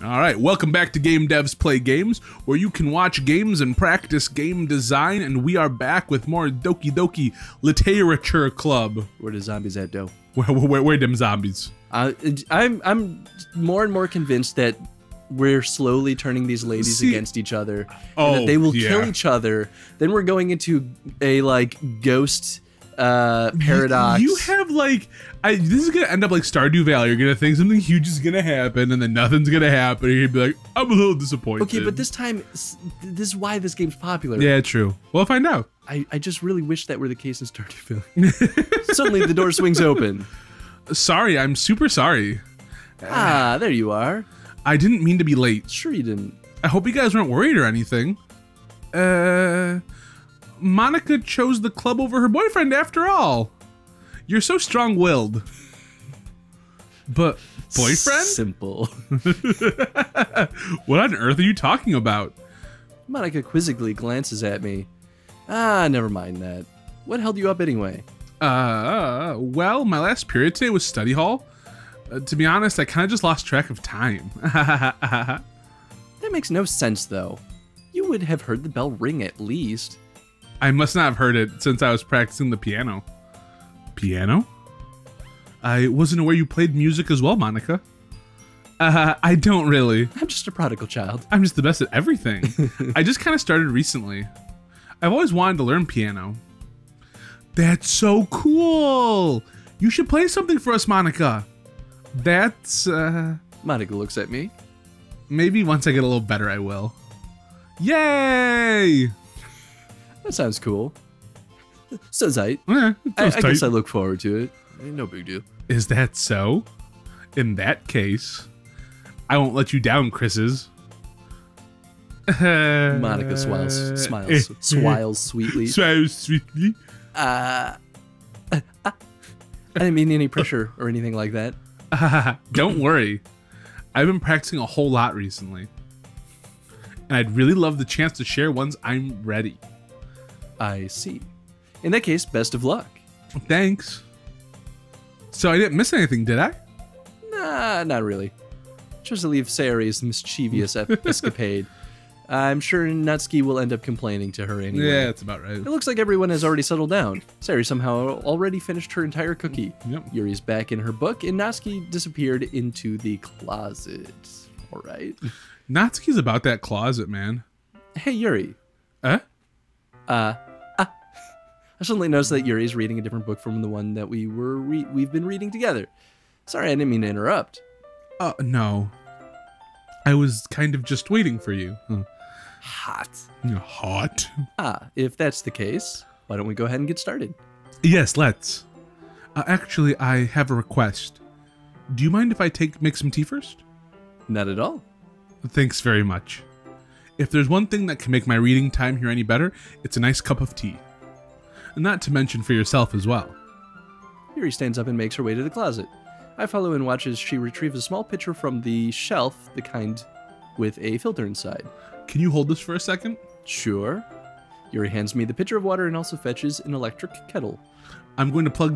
All right, welcome back to Game Devs Play Games, where you can watch games and practice game design, and we are back with more Doki Doki Literature Club. Where the zombies at, Doe? Where them zombies? I'm more and more convinced that we're slowly turning these ladies against each other, and that they will kill each other. Then we're going into a ghost paradox. You have this is gonna end up like Stardew Valley. You're gonna think something huge is gonna happen, and then nothing's gonna happen. You're gonna be like, I'm a little disappointed. Okay, but this time, this is why this game's popular. Yeah, true. We'll find out. I just really wish that were the case in Stardew Valley. Suddenly the door swings open. Sorry, I'm super sorry. Ah, there you are. I didn't mean to be late. Sure you didn't. I hope you guys weren't worried or anything. Monica chose the club over her boyfriend after all. You're so strong-willed. But boyfriend? Simple. What on earth are you talking about? Monica quizzically glances at me. Ah, never mind that. What held you up anyway? Well, my last period today was study hall. To be honest, I kind of just lost track of time. That makes no sense, though. You would have heard the bell ring at least. I must not have heard it since I was practicing the piano. Piano? I wasn't aware you played music as well, Monica. I don't really. I'm just a prodigal child. I'm just the best at everything. I just kind of started recently. I've always wanted to learn piano. That's so cool! You should play something for us, Monica. That's, Monica looks at me. Maybe once I get a little better, I will. Yay! That sounds cool. So tight. Yeah, I guess I look forward to it. No big deal. Is that so? In that case, I won't let you down, Chris's. Monica smiles sweetly. Smiles sweetly. I didn't mean any pressure or anything like that. Don't worry. I've been practicing a whole lot recently. And I'd really love the chance to share once I'm ready. I see. In that case, best of luck. Thanks. So I didn't miss anything, did I? Nah, not really. Just to leave Sayori's mischievous escapade. I'm sure Natsuki will end up complaining to her anyway. Yeah, that's about right. It looks like everyone has already settled down. Sayori somehow already finished her entire cookie. Yep. Yuri's back in her book, and Natsuki disappeared into the closet. All right. Natsuki's about that closet, man. Hey, Yuri. I suddenly noticed that Yuri's reading a different book from the one that we've been reading together. Sorry, I didn't mean to interrupt. No. I was kind of just waiting for you. Hot. Hot? If that's the case, why don't we go ahead and get started? Yes, let's. Actually, I have a request. Do you mind if I make some tea first? Not at all. Thanks very much. If there's one thing that can make my reading time here any better, it's a nice cup of tea. And not to mention for yourself as well. Yuri stands up and makes her way to the closet. I follow and watch as she retrieves a small pitcher from the shelf, the kind with a filter inside. Can you hold this for a second? Sure. Yuri hands me the pitcher of water and also fetches an electric kettle. I'm going to plug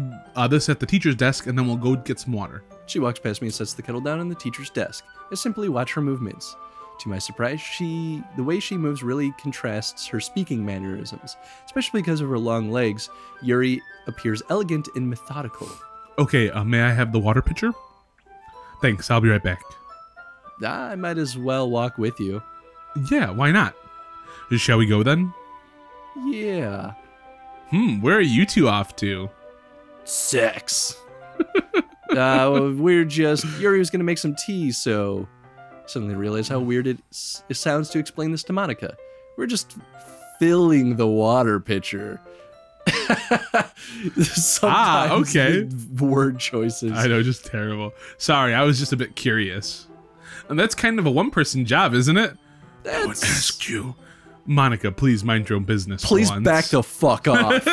this at the teacher's desk, and then we'll go get some water. She walks past me and sets the kettle down on the teacher's desk. I simply watch her movements. To my surprise, the way she moves really contrasts her speaking mannerisms. Especially because of her long legs, Yuri appears elegant and methodical. Okay, may I have the water pitcher? Thanks, I'll be right back. I might as well walk with you. Yeah, why not? Shall we go then? Yeah. Where are you two off to? Sex. Yuri was gonna make some tea, so suddenly realized how weird it sounds to explain this to Monica. We're just filling the water pitcher. Sometimes okay. Word choices. I know, just terrible. Sorry, I was just a bit curious. And that's kind of a one-person job, isn't it? I would ask you. Monica, please mind your own business. Please back the fuck off.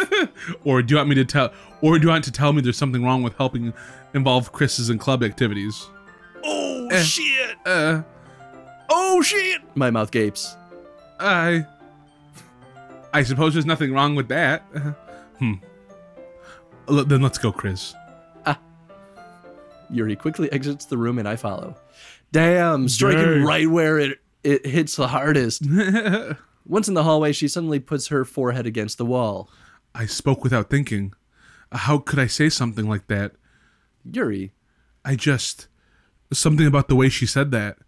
Or do you want me to tell? Or do you want to tell me there's something wrong with helping involve Chris's and club activities? Oh shit! Oh shit! My mouth gapes. I suppose there's nothing wrong with that. Then let's go, Chris. Yuri quickly exits the room and I follow. Damn, striking Dang. right where it hits the hardest. Once in the hallway, she suddenly puts her forehead against the wall. I spoke without thinking. How could I say something like that? Yuri, Something about the way she said that.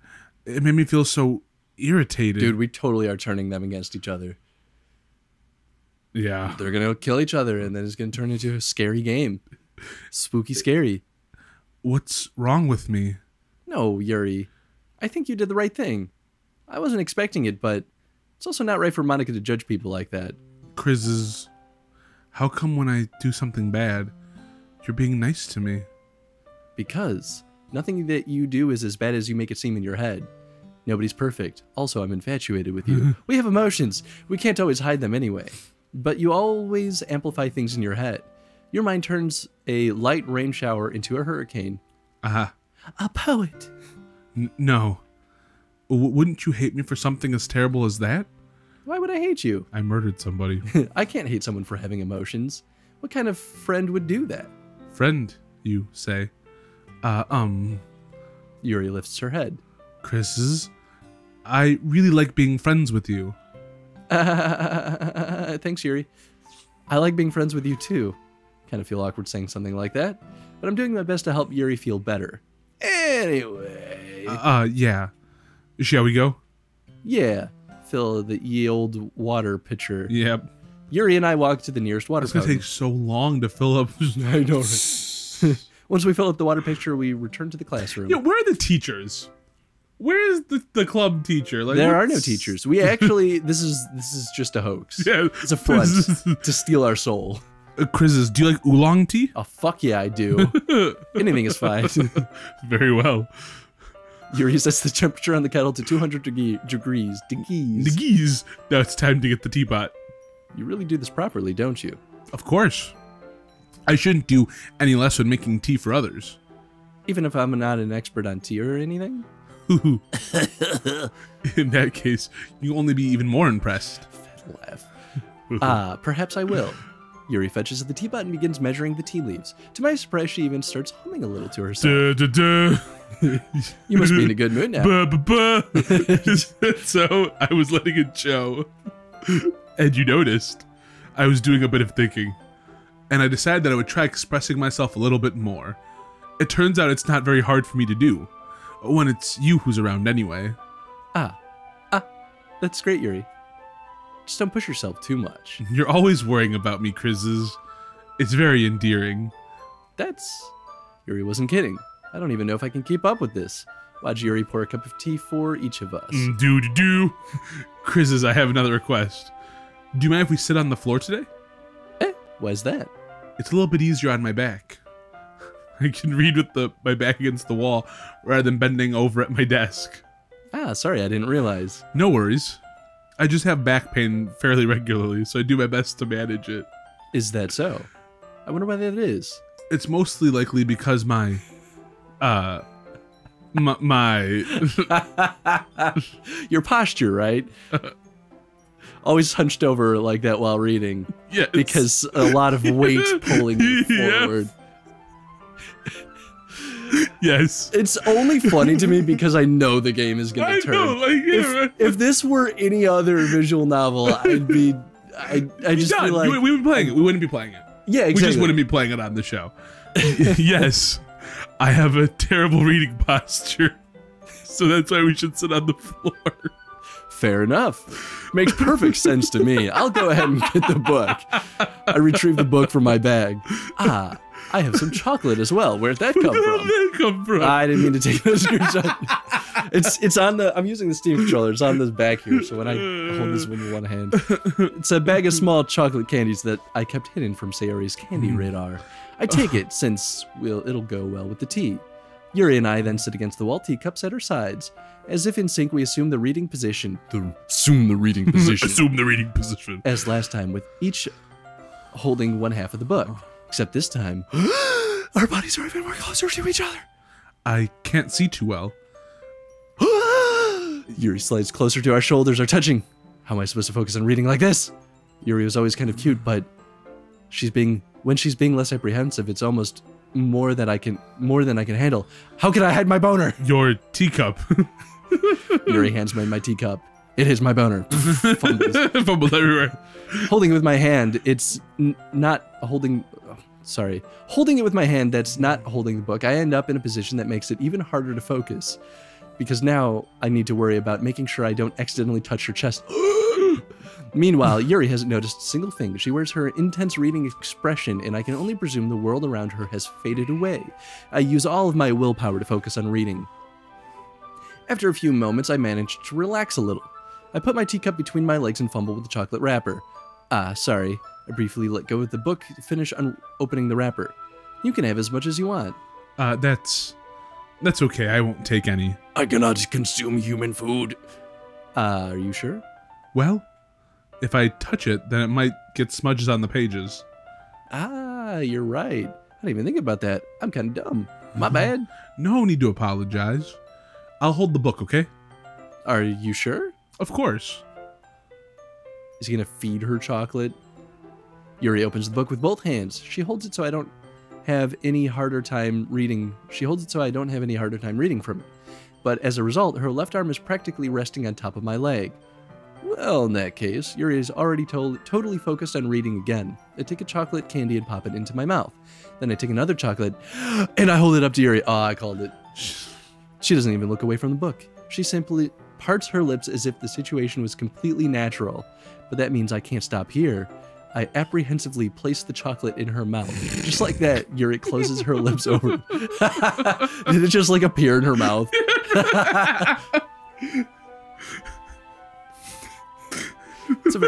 It made me feel so irritated. dude, we totally are turning them against each other. Yeah. They're gonna kill each other, and then it's gonna turn into a scary game. Spooky scary. What's wrong with me? No, Yuri. I think you did the right thing. I wasn't expecting it, but it's also not right for Monica to judge people like that. Chris, how come when I do something bad, you're being nice to me? Because nothing that you do is as bad as you make it seem in your head. Nobody's perfect. Also, I'm infatuated with you. We have emotions. We can't always hide them anyway. But you always amplify things in your head. Your mind turns a light rain shower into a hurricane. Uh-huh. A poet. No. Wouldn't you hate me for something as terrible as that? Why would I hate you? I murdered somebody. I can't hate someone for having emotions. What kind of friend would do that? Friend, you say. Yuri lifts her head. Chris, I really like being friends with you. Thanks, Yuri. I like being friends with you too. Kind of feel awkward saying something like that, but I'm doing my best to help Yuri feel better. Anyway. Yeah. Shall we go? Yeah. Fill the ye old water pitcher. Yep. Yuri and I walk to the nearest water It's gonna fountain. take so long to fill up. I know. Once we fill up the water pitcher, we return to the classroom. Yeah, where are the teachers? Where is the club teacher? Like, There are no teachers. We actually, this is just a hoax. Yeah, It's a front to steal our soul. Chris, do you like oolong tea? Oh, fuck yeah, I do. Anything is fine. Very well. Yuri sets the temperature on the kettle to 200 degrees. The geese. Now it's time to get the teapot. You really do this properly, don't you? Of course. I shouldn't do any less when making tea for others. Even if I'm not an expert on tea or anything? In that case, you'll only be even more impressed. Laugh. Perhaps I will. Yuri fetches the teapot and begins measuring the tea leaves. To my surprise, she even starts humming a little to herself. Duh, duh, duh. You must be in a good mood now. Buh, buh, buh. So I was letting it show. And you noticed I was doing a bit of thinking. And I decided that I would try expressing myself a little bit more. It turns out it's not very hard for me to do. When it's you who's around anyway. That's great, Yuri. Just don't push yourself too much. You're always worrying about me, Chris's. It's very endearing. Yuri wasn't kidding. I don't even know if I can keep up with this. Watch Yuri pour a cup of tea for each of us. Do. Chris's, I have another request. Do you mind if we sit on the floor today? Why's that? It's a little bit easier on my back. I can read with my back against the wall rather than bending over at my desk. Sorry, I didn't realize. No worries. I just have back pain fairly regularly, so I do my best to manage it. Is that so? I wonder why that is. It's mostly likely because my Your posture, right? Always hunched over like that while reading. Yes. Because a lot of weight pulling you Yes. forward. Yes. It's only funny to me because I know the game is going I to turn. know, like, yeah, right. If this were any other visual novel, I'd just be like, we would be playing it. We wouldn't be playing it. yeah, We exactly. just wouldn't be playing it on the show. Yes, I have a terrible reading posture, so that's why we should sit on the floor. Fair enough. Makes perfect sense to me. I'll go ahead and get the book. I retrieve the book from my bag. I have some chocolate as well. Where'd that come Where did from? that come from? I didn't mean to take a screenshot. It's on the. I'm using the Steam controller. It's on this back here. So when I hold this with one hand, it's a bag of small chocolate candies that I kept hidden from Sayori's candy radar. I take it since it'll go well with the tea. Yuri and I then sit against the wall, teacups at our sides. As if in sync, we assume the reading position. Assume the reading position. Assume the reading position. As last time, with each holding one half of the book. Except this time, our bodies are even more closer to each other. I can't see too well. Yuri slides closer to our shoulders, are touching. How am I supposed to focus on reading like this? Yuri was always kind of cute, but when she's being less apprehensive, it's almost more than I can handle. How can I hide my boner? Your teacup. Yuri hands me my teacup. It is my boner. Fumbles. Fumbles everywhere. Holding it with my hand, it's not holding... Sorry. Holding it with my hand, that's not holding the book. I end up in a position that makes it even harder to focus. Because now I need to worry about making sure I don't accidentally touch her chest. Meanwhile, Yuri hasn't noticed a single thing. She wears her intense reading expression, and I can only presume the world around her has faded away. I use all of my willpower to focus on reading. After a few moments, I manage to relax a little. I put my teacup between my legs and fumble with the chocolate wrapper. Sorry. I briefly let go of the book to finish opening the wrapper. You can have as much as you want. That's okay. I won't take any. I cannot consume human food. Are you sure? Well, if I touch it, then it might get smudges on the pages. You're right. I didn't even think about that. I'm kind of dumb. My bad. No need to apologize. I'll hold the book, okay? Are you sure? Of course. Is he gonna feed her chocolate? Yuri opens the book with both hands. She holds it so I don't have any harder time reading. From it. But as a result, her left arm is practically resting on top of my leg. Well, in that case, Yuri is already totally focused on reading again. I take a chocolate candy and pop it into my mouth. Then I take another chocolate and I hold it up to Yuri. I called it. She doesn't even look away from the book. She simply parts her lips as if the situation was completely natural. But that means I can't stop here. I apprehensively place the chocolate in her mouth. Just like that, Yuri closes her lips over. Did it just like appear in her mouth? It's a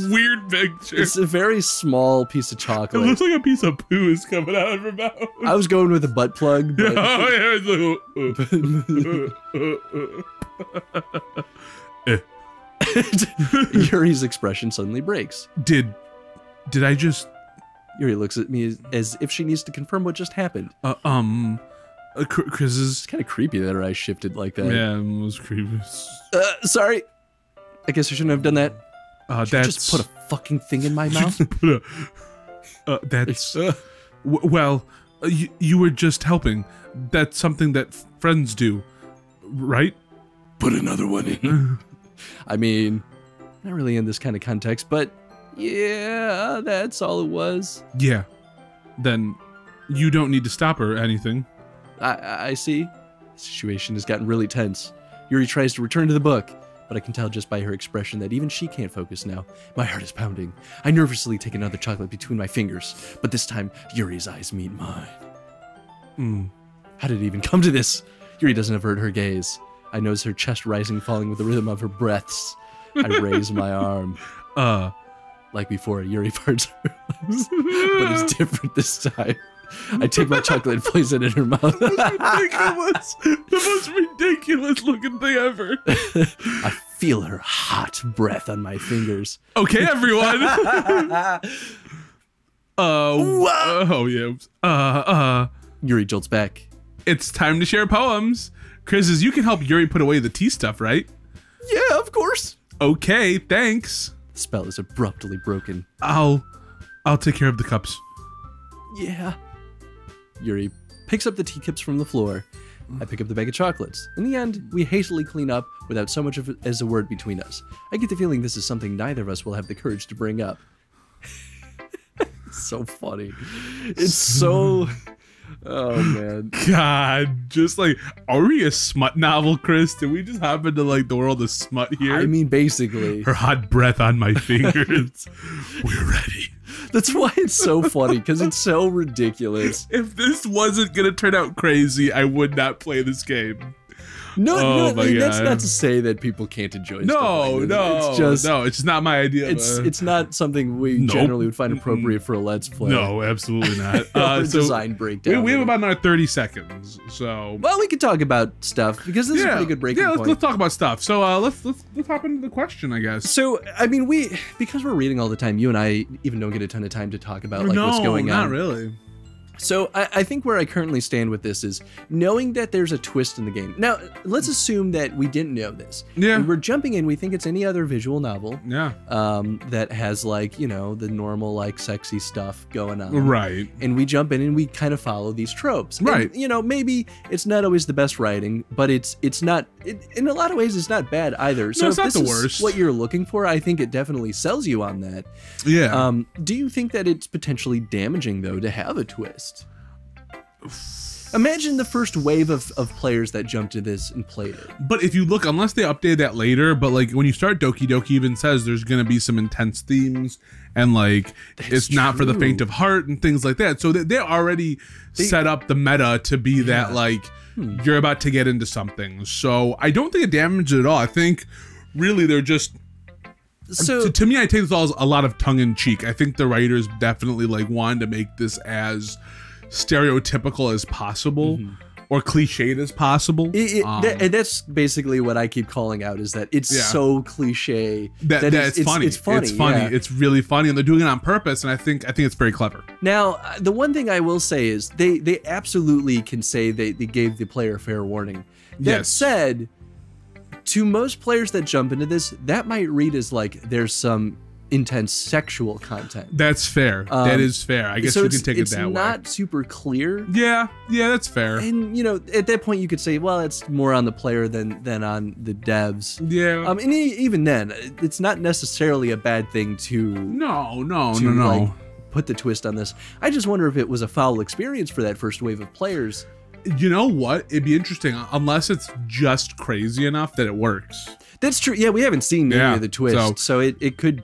weird picture. It's a very small piece of chocolate. It looks like a piece of poo is coming out of her mouth. I was going with a butt plug. But... Yuri's expression suddenly breaks. Did I just... Yuri looks at me as if she needs to confirm what just happened. Chris is... It's kind of creepy that her eyes shifted like that. Yeah, it was creepy. Sorry. I guess I shouldn't have done that. That's... just put a fucking thing in my mouth? That's... well, you were just helping. That's something that friends do, right? Put another one in. I mean, not really in this kind of context, but yeah, that's all it was. Yeah. Then you don't need to stop her or anything. I see. The situation has gotten really tense. Yuri tries to return to the book, but I can tell just by her expression that even she can't focus now. My heart is pounding. I nervously take another chocolate between my fingers, but this time Yuri's eyes meet mine. How did it even come to this? Yuri doesn't avert her gaze. I notice her chest rising, falling with the rhythm of her breaths. I raise my arm. Like before, Yuri parts her lips, but it's different this time. I take my chocolate and place it in her mouth. The most ridiculous looking thing ever. I feel her hot breath on my fingers. Okay, everyone. Oh yeah. Yuri jolts back. It's time to share poems. Chris, you can help Yuri put away the tea stuff, right? Yeah, of course. Okay, thanks. The spell is abruptly broken. I'll take care of the cups. Yeah. Yuri picks up the teacups from the floor. I pick up the bag of chocolates. In the end, we hastily clean up without so much as a word between us. I get the feeling this is something neither of us will have the courage to bring up. It's so funny. It's so... Oh, man. God, just like, are we a smut novel, Chris? Did we just happen to like the world of smut here? I mean, basically. Her hot breath on my fingers. We're ready. That's why it's so funny, because it's so ridiculous. If this wasn't going to turn out crazy, I would not play this game. No, that's not to say that people can't enjoy stuff like this. It's just not my idea. It's not something we generally would find appropriate for a Let's Play. No, absolutely not. So design breakdown. We have about another 30 seconds, so... Well, we could talk about stuff, because this is a pretty good breaking point. Let's talk about stuff. So let's hop into the question, I guess. So, I mean, because we're reading all the time, you and I even don't get a ton of time to talk about like what's going on. Not really. So I think where I currently stand with this is knowing that there's a twist in the game. Now, let's assume that we didn't know this. Yeah. We're jumping in. We think it's any other visual novel. Yeah. That has like, you know, the normal like sexy stuff going on. Right. And we jump in and we kind of follow these tropes. Right. And, you know, maybe it's not always the best writing, but it's not, in a lot of ways, it's not bad either. So no, it's if not this the is worst. what you're looking for, I think it definitely sells you on that. Yeah. Do you think that it's potentially damaging, though, to have a twist? Imagine the first wave of players that jumped to this and played it. But if you look, unless they update that later, but like when you start Doki Doki even says there's going to be some intense themes and like it's not for the faint of heart and things like that. So they already set up the meta to be that like you're about to get into something. So I don't think it damaged it at all. I think really they're just... So to me, I take this all as a lot of tongue in cheek. I think the writers definitely like wanted to make this as stereotypical as possible or cliched as possible. And that's basically what I keep calling out, is that it's so cliche that it's funny. It's funny. It's funny. Yeah. It's really funny, and they're doing it on purpose. And I think it's very clever. Now, the one thing I will say is they absolutely can say they gave the player fair warning. That said, to most players that jump into this, that might read as like there's some intense sexual content. That's fair. That is fair. I guess so you can take it that way. It's not super clear. Yeah, that's fair. And you know, at that point, you could say, well, it's more on the player than on the devs. Yeah. And even then, it's not necessarily a bad thing to no. Like, put the twist on this. I just wonder if it was a foul experience for that first wave of players. You know what? It'd be interesting, unless it's just crazy enough that it works. That's true. Yeah, we haven't seen any of the twists, so it could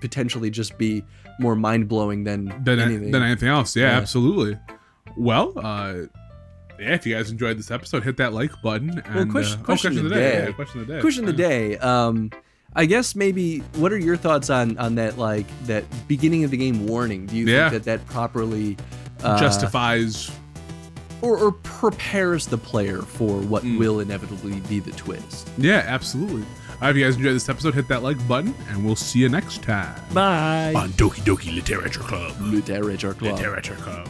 potentially just be more mind-blowing than anything else. Yeah, absolutely. Well, if you guys enjoyed this episode, hit that like button. And question of the day. Question of the day. I guess maybe, what are your thoughts on that, like that beginning of the game warning? Do you think that properly justifies or prepares the player for what will inevitably be the twist? Yeah, absolutely. If you guys enjoyed this episode, hit that like button, and we'll see you next time. Bye. On Doki Doki Literature Club. Literature Club. Literature Club.